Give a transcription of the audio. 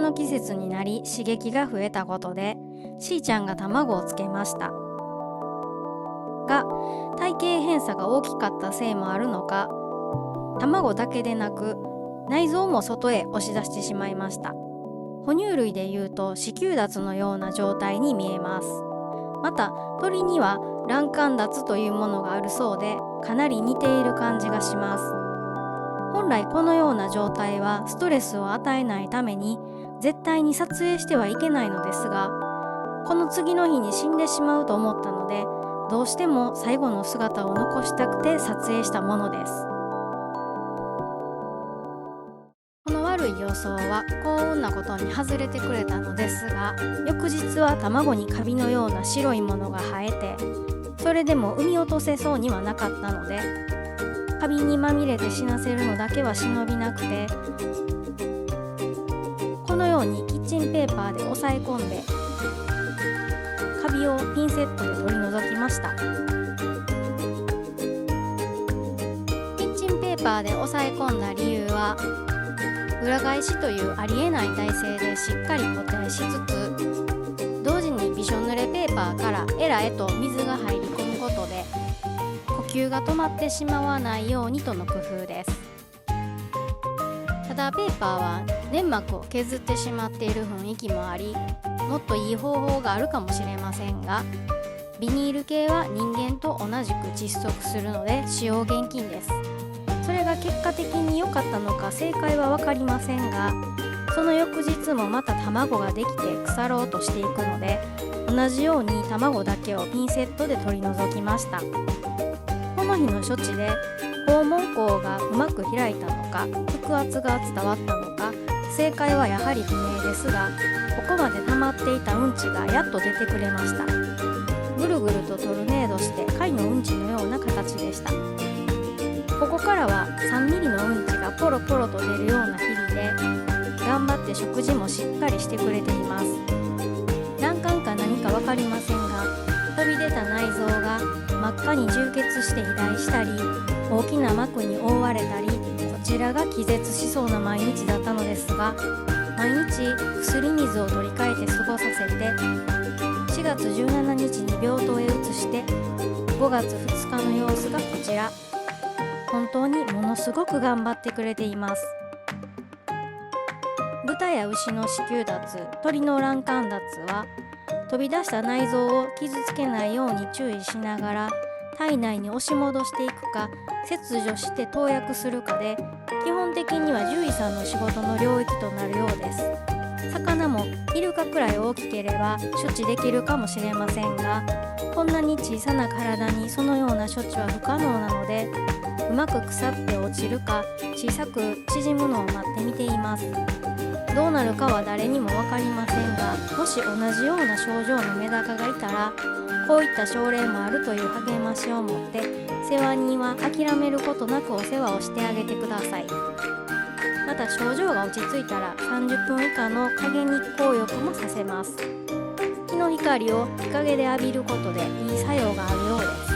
産の季節になり刺激が増えたことでしーちゃんが卵をつけましたが、体型偏差が大きかったせいもあるのか、卵だけでなく内臓も外へ押し出してしまいました。哺乳類でいうと子宮脱のような状態に見えます。また鳥には卵管脱というものがあるそうで、かなり似ている感じがします。本来このような状態はストレスを与えないために絶対に撮影してはいけないのですが、この次の日に死んでしまうと思ったので、どうしても最後の姿を残したくて撮影したものです。この悪い予想は幸運なことに外れてくれたのですが、翌日は卵にカビのような白いものが生えて、それでも産み落とせそうにはなかったので、カビにまみれて死なせるのだけは忍びなくて、このようにキッチンペーパーで押さえ込んでカビをピンセットで取り除きました。キッチンペーパーで押さえ込んだ理由は、裏返しというありえない体勢でしっかり固定しつつ、同時にびしょ濡れペーパーからエラへと水が入り込むことで呼吸が止まってしまわないようにとの工夫です。ただペーパーは粘膜を削ってしまっている雰囲気もあり、もっといい方法があるかもしれませんが、ビニール系は人間と同じく窒息するので使用厳禁です。それが結果的に良かったのか正解は分かりませんが、その翌日もまた卵ができて腐ろうとしていくので、同じように卵だけをピンセットで取り除きました。この日の処置で肛門口がうまく開いたのか、腹圧が伝わったのか、正解はやはり不明ですが、ここまで溜まっていたうんちがやっと出てくれました。ぐるぐるとトルネードして貝のうんちのような形でした。ここからは3ミリのうんちがポロポロと出るような日々で、頑張って食事もしっかりしてくれています。卵管か何か分かりませんが、飛び出た内臓が真っ赤に充血して肥大したり、大きな膜に覆われたり、こちらが気絶しそうな毎日だったのですが、毎日薬水を取り替えて過ごさせて、4月17日に病棟へ移して、5月2日の様子がこちら。本当にものすごく頑張ってくれています。豚や牛の子宮脱、鳥の卵管脱は飛び出した内臓を傷つけないように注意しながら、体内に押し戻していくか切除して投薬するかで、基本的には獣医さんの仕事の領域となるようです。魚もイルカくらい大きければ処置できるかもしれませんが、こんなに小さな体にそのような処置は不可能なので、うまく腐って落ちるか小さく縮むのを待ってみています。どうなるかは誰にも分かりませんが、もし同じような症状のメダカがいたら、こういった症例もあるという励ましを持って、世話人は諦めることなくお世話をしてあげてください。また症状が落ち着いたら30分以下の影日光浴もさせます。日の光を日陰で浴びることでいい作用があるようです。